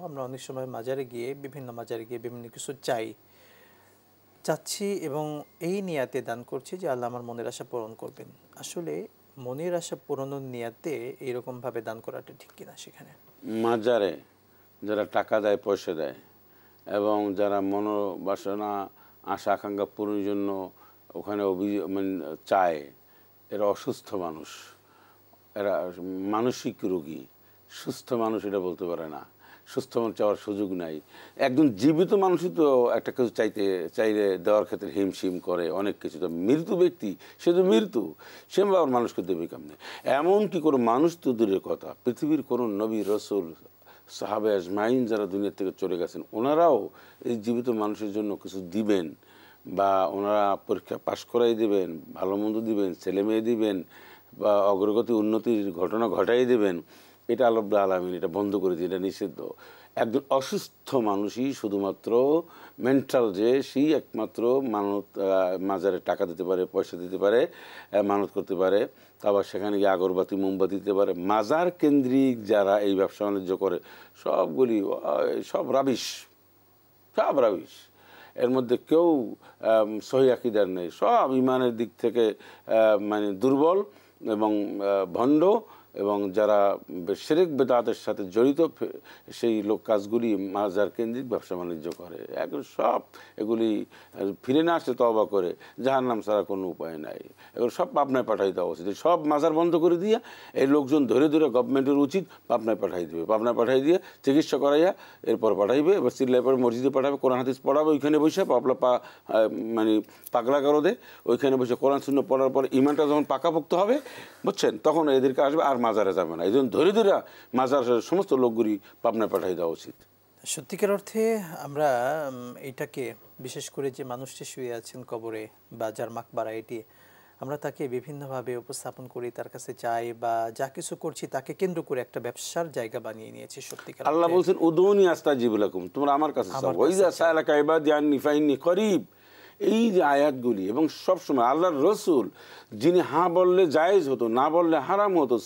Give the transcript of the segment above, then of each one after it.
আমরা অনেক সময় বিভিন্ন মাজারে গিয়ে বিভিন্ন কিছু চাচ্ছি এবং এই নিয়াতে দান করছি যে আল্লাহ আমার মনের আশা পূরণ করবেন। আসলে মনের আশা পূরণের নিয়াতে এরকম ভাবে দান করাটা ঠিক কিনা সেখানে? মাজারে যারা টাকা দেয়, পয়সা দেয় এবং যারা মনোবাসনা আশা আকাঙ্ক্ষা পূরণের জন্য ওখানে মানে চায়, এরা অসুস্থ মানুষ, এরা মানসিক রোগী। সুস্থ মানুষ এটা বলতে পারে না, সুস্থ মানুষ চাওয়ার সুযোগ নাই। একজন জীবিত মানুষই তো একটা কিছু চাইলে দেওয়ার ক্ষেত্রে হিমশিম করে অনেক কিছু। তো মৃত্যু ব্যক্তি, সে তো মৃত্যু, সে আবার মানুষকে দেবে কেমনে? এমন কি করে মানুষ তো দূরের কথা, পৃথিবীর কোনো নবী, রসুল, সাহাবে আজমাইন যারা দুনিয়া থেকে চলে গেছেন, ওনারাও এই জীবিত মানুষের জন্য কিছু দিবেন বা ওনারা পরীক্ষা পাশ করাই দেবেন, ভালো মন্দ দিবেন, ছেলে মেয়ে দিবেন বা অগ্রগতি উন্নতির ঘটনা ঘটাই দেবেন। এটা আল্লাহ রাব্বুল আলামিন এটা বন্ধ করে দিয়ে, এটা নিষিদ্ধ। একজন অসুস্থ মানুষই শুধুমাত্র মেন্টাল, যে সেই একমাত্র মাজারে টাকা দিতে পারে, পয়সা দিতে পারে, মানত করতে পারে, আবার সেখানে গিয়ে আগরবাতি মোমবাতি দিতে পারে। মাজার কেন্দ্রিক যারা এই ব্যবসা বাণিজ্য করে সবগুলি সব রাবিশ, সব রাবিশ। এর মধ্যে কেউ সহি আকীদার নেই, সব ইমানের দিক থেকে মানে দুর্বল এবং ভণ্ড, এবং যারা শিরক বিদআতের সাথে জড়িত সেই লোক কাজগুলি মাজার কেন্দ্রিক ব্যবসা বাণিজ্য করে। এখন সব এগুলি ফিরে না আসলে তওবা করে জাহান্নাম ছাড়া কোনো উপায় নাই। এগুলো সব পাবনায় পাঠাই দেওয়া উচিত। সব মাজার বন্ধ করে দিয়ে এই লোকজন ধরে ধরে গভর্নমেন্টের উচিত পাবনায় পাঠাই দেবে, পাবনায় পাঠাই দিয়ে চিকিৎসা করাইয়া এরপর পাঠাইবে, এবার চিল্লাই পরে মসজিদে পাঠাবে, কোরআন হাদিস পড়াবে, ওইখানে বসে মানে পাগলা করো দে, ওইখানে বসে কোরআন শূন্য পড়ার পর ইমানটা যখন পাকাপোক্ত হবে, বুঝছেন, তখন এদেরকে আসবে, আর মাজারে যাবে না। এই জন্য ধরে ধরে মাজার সমস্ত লোকগুলি পাবনায় পাঠাই দেওয়া উচিত। সত্যিকার অর্থে আমরা এটাকে, বিশেষ করে যে মানুষটি শুয়ে আছেন কবরে বা যার মাকবারা, এটি আমরা তাকে বিভিন্নভাবে উপস্থাপন করি, তার কাছে চাই বা যা কিছু করছি তাকে কেন্দ্র করে একটা ব্যবসার জায়গা বানিয়ে নিয়েছি। সত্যিকার আল্লাহ বলছেন উদুনি আস্তাজিব লাকুম, তোমরা আমার কাছে চাও, ওয়াইজা সাআলাকা ইবাদি আন্নী ফাইন্নী করিব। এই যে আয়াতগুলি, এবং সবসময় আল্লাহর রসুল যিনি হ্যাঁ বললে জায়েজ হতো, না বললে হারাম হতো,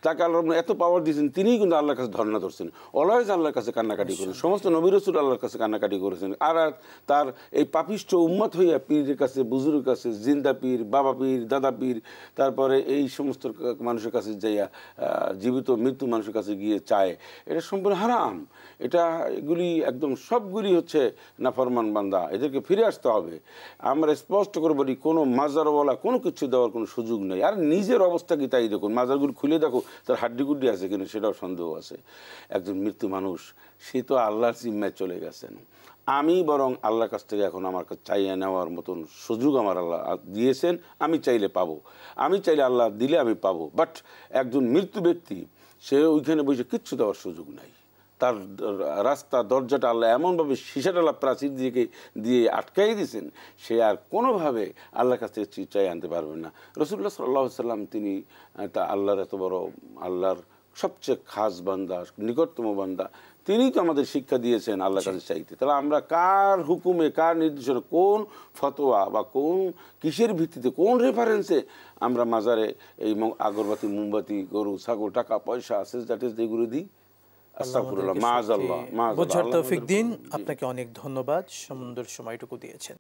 তাকে আল্লাহ এত পাওয়ার দিয়েছেন, তিনিই কিন্তু আল্লাহর কাছে ধর্ণা ধরছেন, অলওয়েজ আল্লাহর কাছে কান্নাকাটি করেন। সমস্ত নবী রসুল আল্লাহর কাছে কান্নাকাটি করেছেন। আর তার এই পাপিষ্ঠ উম্মত হইয়া পীরের কাছে, বুজুর্গের কাছে, জিন্দা পীর, বাবা পীর, দাদা পীর, তারপরে এই সমস্ত মানুষের কাছে যাইয়া জীবিত মৃত্যু মানুষের কাছে গিয়ে চায়, এটা সম্পূর্ণ হারাম। এটা এগুলি একদম সবগুলি হচ্ছে নাফরমান বান্দা, এদেরকে ফিরে আসতে হবে। আমরা স্পষ্ট করে বলি, কোনো মাজারওয়ালা কোনো কিছু দেওয়ার কোনো সুযোগ নেই। আর নিজের অবস্থা কি তাই দেখুন, মাজারগুলো খুলে দেখো তার হাড্ডিগুড্ডি আছে কিনা, সেটাও সন্দেহ আছে। একজন মৃত্যু মানুষ, সে তো আল্লাহর জিম্মায় চলে গেছেন। আমি বরং আল্লাহর কাছ থেকে এখন আমার কাছে চাইয়ে নেওয়ার মতন সুযোগ আমার আল্লাহ দিয়েছেন। আমি চাইলে পাবো, আমি চাইলে আল্লাহ দিলে আমি পাবো। বাট একজন মৃত্যু ব্যক্তি, সে ওইখানে বসে কিচ্ছু দেওয়ার সুযোগ নাই। তার রাস্তা দরজাটা আল্লাহ এমনভাবে সীসাটালা প্রাচীর দিয়ে আটকাই দিয়েছেন, সে আর কোনোভাবে আল্লাহর কাছ থেকে চাই আনতে পারবেন না। রাসূলুল্লাহ সাল্লাল্লাহু আলাইহি ওয়াসাল্লাম, তিনি তা আল্লাহর এত বড়, আল্লাহর সবচেয়ে খাস বান্দা, নিকটতম বান্দা, তিনিই তো আমাদের শিক্ষা দিয়েছেন আল্লাহর কাছে চাইতে। তাহলে আমরা কার হুকুমে, কার নির্দেশনা, কোন ফতোয়া বা কোন কিসের ভিত্তিতে, কোন রেফারেন্সে আমরা মাজারে এই আগরবাতি, মোমবাতি, গরু, ছাগল, টাকা পয়সা, সেজদা টেজদা এগুলো দিই? আস্তাগফিরুল্লাহ, মাআযাল্লাহ। বোঝার তৌফিক দিন। আপনাকে অনেক ধন্যবাদ, সুন্দর সময়টুকু দিয়েছেন।